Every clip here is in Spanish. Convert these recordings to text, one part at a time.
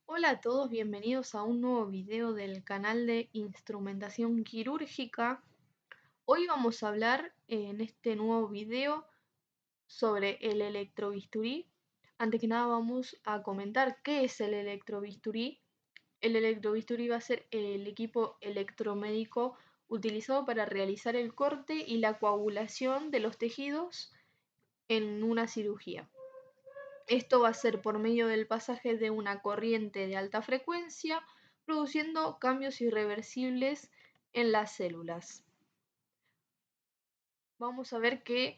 Hola a todos, bienvenidos a un nuevo video del canal de instrumentación quirúrgica. Hoy vamos a hablar en este nuevo video sobre el electrobisturí. Antes que nada vamos a comentar qué es el electrobisturí. El electrobisturí va a ser el equipo electromédico utilizado para realizar el corte y la coagulación de los tejidos en una cirugía. Esto va a ser por medio del pasaje de una corriente de alta frecuencia, produciendo cambios irreversibles en las células. Vamos a ver que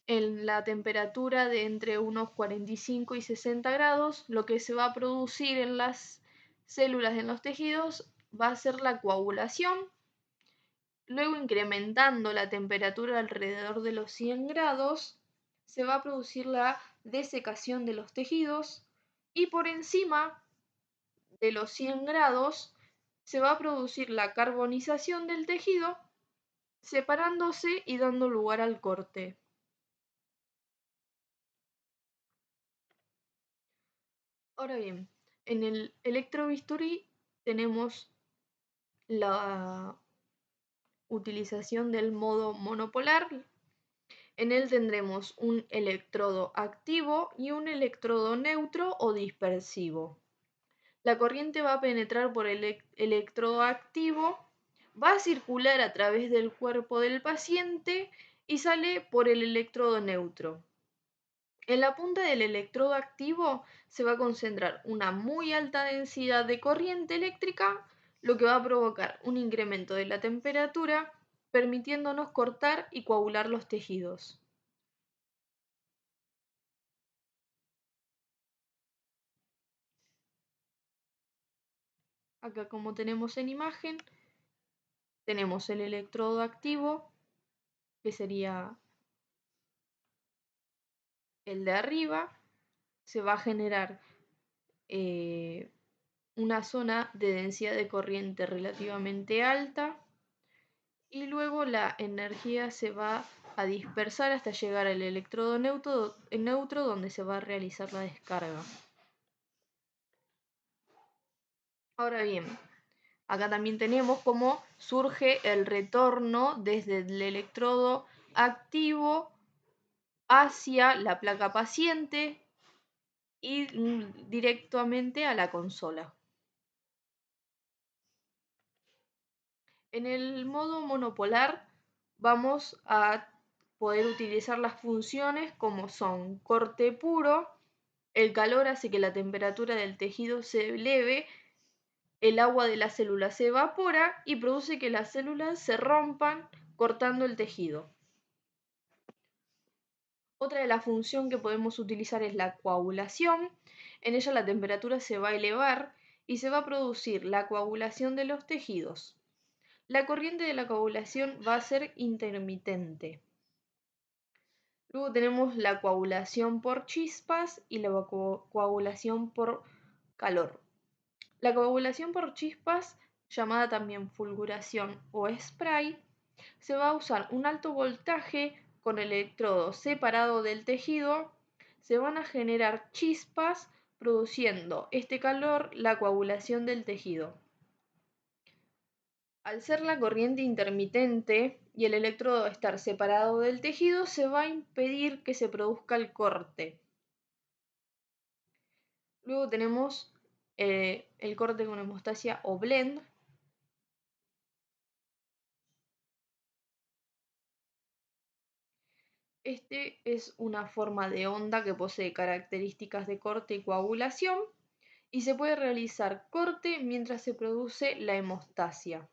en la temperatura de entre unos 45 y 60 grados, lo que se va a producir en las células, en los tejidos, va a ser la coagulación. Luego, incrementando la temperatura alrededor de los 100 grados, se va a producir la desecación de los tejidos y por encima de los 100 grados se va a producir la carbonización del tejido, separándose y dando lugar al corte. Ahora bien, en el electrobisturí tenemos la utilización del modo monopolar. En él tendremos un electrodo activo y un electrodo neutro o dispersivo. La corriente va a penetrar por el electrodo activo, va a circular a través del cuerpo del paciente y sale por el electrodo neutro. En la punta del electrodo activo se va a concentrar una muy alta densidad de corriente eléctrica, lo que va a provocar un incremento de la temperatura, permitiéndonos cortar y coagular los tejidos. Acá, como tenemos en imagen, tenemos el electrodo activo, que sería el de arriba. Se va a generar una zona de densidad de corriente relativamente alta y luego la energía se va a dispersar hasta llegar al electrodo neutro donde se va a realizar la descarga. Ahora bien, acá también tenemos cómo surge el retorno desde el electrodo activo hacia la placa paciente y directamente a la consola. En el modo monopolar vamos a poder utilizar las funciones como son corte puro, el calor hace que la temperatura del tejido se eleve, el agua de la célula se evapora y produce que las células se rompan cortando el tejido. Otra de las funciones que podemos utilizar es la coagulación. En ella la temperatura se va a elevar y se va a producir la coagulación de los tejidos. La corriente de la coagulación va a ser intermitente. Luego tenemos la coagulación por chispas y la coagulación por calor. La coagulación por chispas, llamada también fulguración o spray, se va a usar un alto voltaje con el electrodo separado del tejido. Se van a generar chispas produciendo este calor la coagulación del tejido. Al ser la corriente intermitente y el electrodo estar separado del tejido, se va a impedir que se produzca el corte. Luego tenemos el corte con hemostasia o blend. Este es una forma de onda que posee características de corte y coagulación y se puede realizar corte mientras se produce la hemostasia.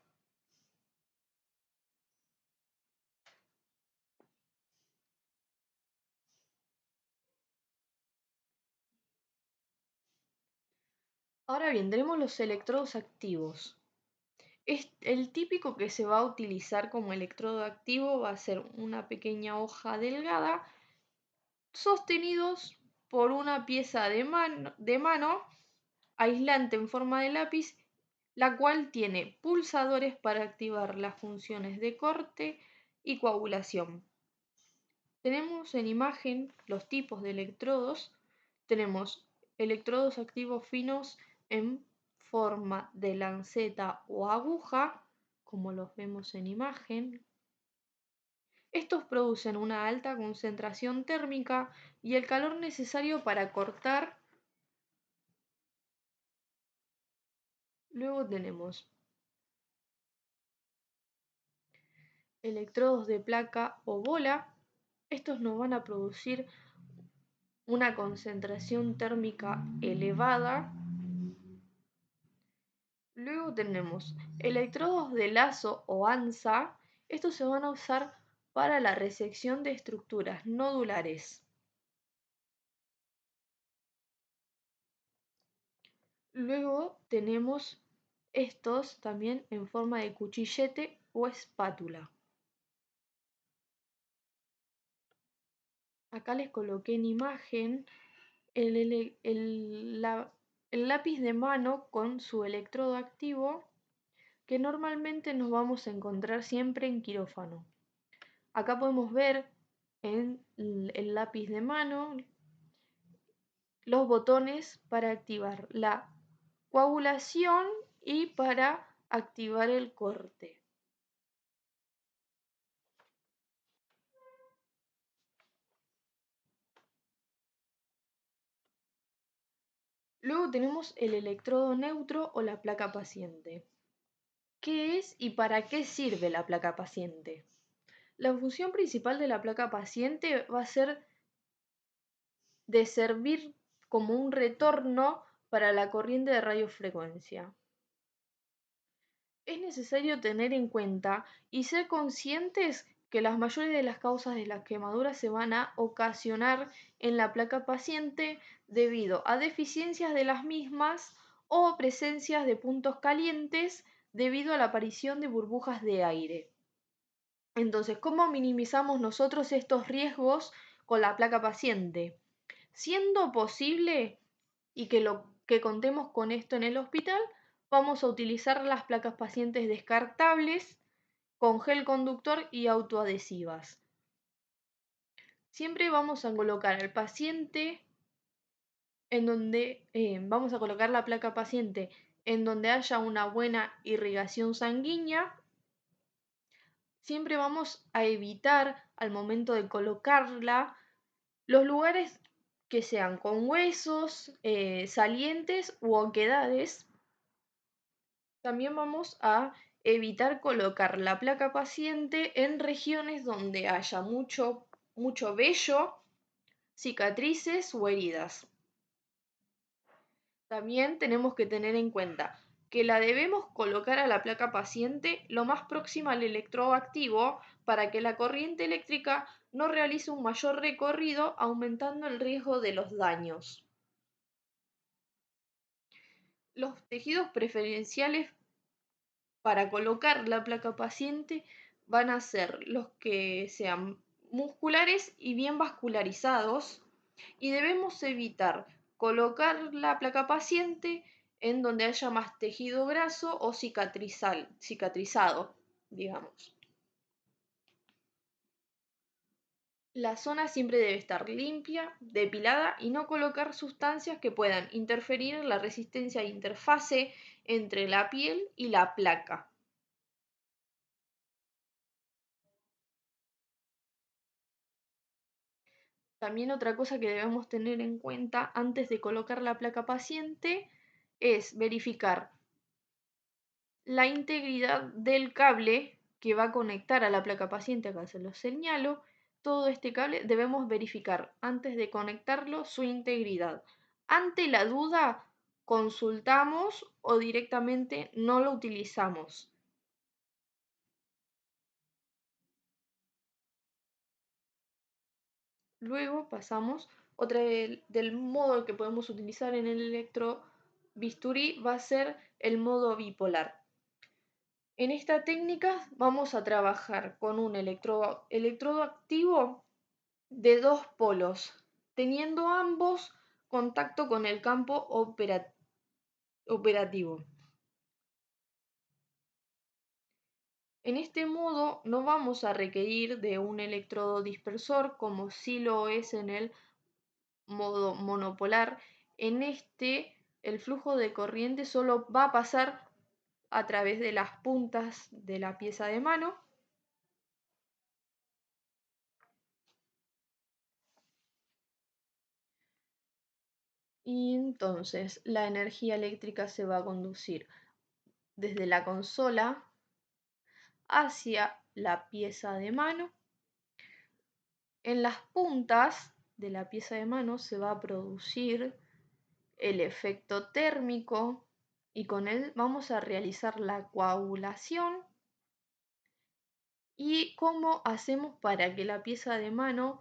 Ahora bien, tenemos los electrodos activos. El típico que se va a utilizar como electrodo activo va a ser una pequeña hoja delgada sostenidos por una pieza de mano aislante en forma de lápiz, la cual tiene pulsadores para activar las funciones de corte y coagulación. Tenemos en imagen los tipos de electrodos. Tenemos electrodos activos finos en forma de lanceta o aguja, como los vemos en imagen. Estos producen una alta concentración térmica y el calor necesario para cortar. Luego tenemos electrodos de placa o bola. Estos nos van a producir una concentración térmica elevada. Luego tenemos electrodos de lazo o anza. Estos se van a usar para la resección de estructuras nodulares. Luego tenemos estos también en forma de cuchillete o espátula. Acá les coloqué en imagen el lápiz de mano con su electrodo activo que normalmente nos vamos a encontrar siempre en quirófano. Acá podemos ver en el lápiz de mano los botones para activar la coagulación y para activar el corte. Luego tenemos el electrodo neutro o la placa paciente. ¿Qué es y para qué sirve la placa paciente? La función principal de la placa paciente va a ser de servir como un retorno para la corriente de radiofrecuencia. Es necesario tener en cuenta y ser conscientes que las mayores de las causas de las quemaduras se van a ocasionar en la placa paciente debido a deficiencias de las mismas o presencias de puntos calientes debido a la aparición de burbujas de aire. Entonces, ¿cómo minimizamos nosotros estos riesgos con la placa paciente? Siendo posible y que contemos con esto en el hospital, vamos a utilizar las placas pacientes descartables con gel conductor y autoadhesivas. Siempre vamos a colocar al paciente en donde vamos a colocar la placa paciente en donde haya una buena irrigación sanguínea. Siempre vamos a evitar al momento de colocarla los lugares que sean con huesos, salientes u oquedades. También vamos a evitar colocar la placa paciente en regiones donde haya mucho vello, cicatrices o heridas. También tenemos que tener en cuenta que la debemos colocar a la placa paciente lo más próxima al electrodo activo para que la corriente eléctrica no realice un mayor recorrido, aumentando el riesgo de los daños. Los tejidos preferenciales para colocar la placa paciente van a ser los que sean musculares y bien vascularizados, y debemos evitar colocar la placa paciente en donde haya más tejido graso o cicatrizado, digamos. La zona siempre debe estar limpia, depilada y no colocar sustancias que puedan interferir en la resistencia de interfase entre la piel y la placa. También otra cosa que debemos tener en cuenta antes de colocar la placa paciente es verificar la integridad del cable que va a conectar a la placa paciente. Acá se lo señalo. Todo este cable debemos verificar antes de conectarlo su integridad. Ante la duda, consultamos o directamente no lo utilizamos. Luego pasamos, otra del modo que podemos utilizar en el electrobisturí va a ser el modo bipolar. En esta técnica vamos a trabajar con un electrodo activo de dos polos, teniendo ambos contacto con el campo operativo. En este modo no vamos a requerir de un electrodo dispersor como sí lo es en el modo monopolar. En este el flujo de corriente solo va a pasar a través de las puntas de la pieza de mano. Y entonces la energía eléctrica se va a conducir desde la consola hacia la pieza de mano. En las puntas de la pieza de mano se va a producir el efecto térmico y con él vamos a realizar la coagulación. ¿Y cómo hacemos para que la pieza de mano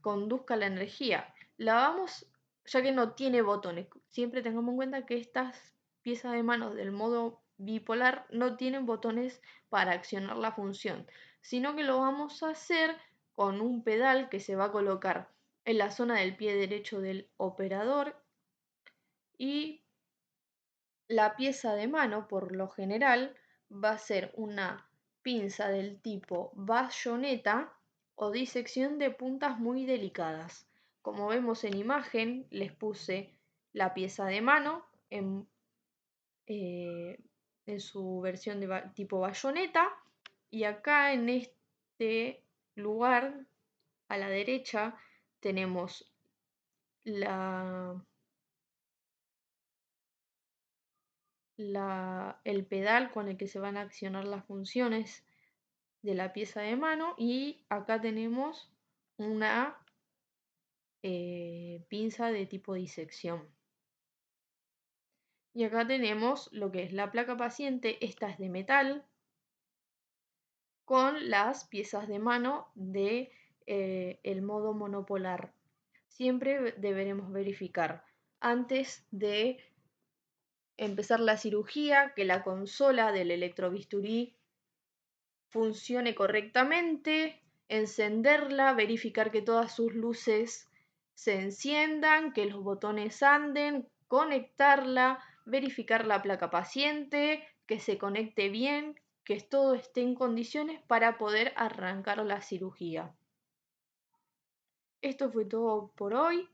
conduzca la energía? Ya que no tiene botones, siempre tengamos en cuenta que estas piezas de mano del modo bipolar no tienen botones para accionar la función, sino que lo vamos a hacer con un pedal que se va a colocar en la zona del pie derecho del operador, y la pieza de mano por lo general va a ser una pinza del tipo bayoneta o disección de puntas muy delicadas. Como vemos en imagen, les puse la pieza de mano en su versión de tipo bayoneta, y acá en este lugar a la derecha tenemos el pedal con el que se van a accionar las funciones de la pieza de mano, y acá tenemos una pinza de tipo disección. Y acá tenemos lo que es la placa paciente. Esta es de metal con las piezas de mano de el modo monopolar. Siempre deberemos verificar antes de empezar la cirugía que la consola del electrobisturí funcione correctamente, encenderla, verificar que todas sus luces se enciendan, que los botones anden, conectarla, verificar la placa paciente, que se conecte bien, que todo esté en condiciones para poder arrancar la cirugía. Esto fue todo por hoy.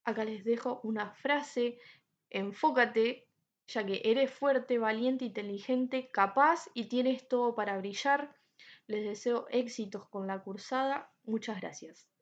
Acá les dejo una frase: enfócate, ya que eres fuerte, valiente, inteligente, capaz y tienes todo para brillar. Les deseo éxitos con la cursada. Muchas gracias.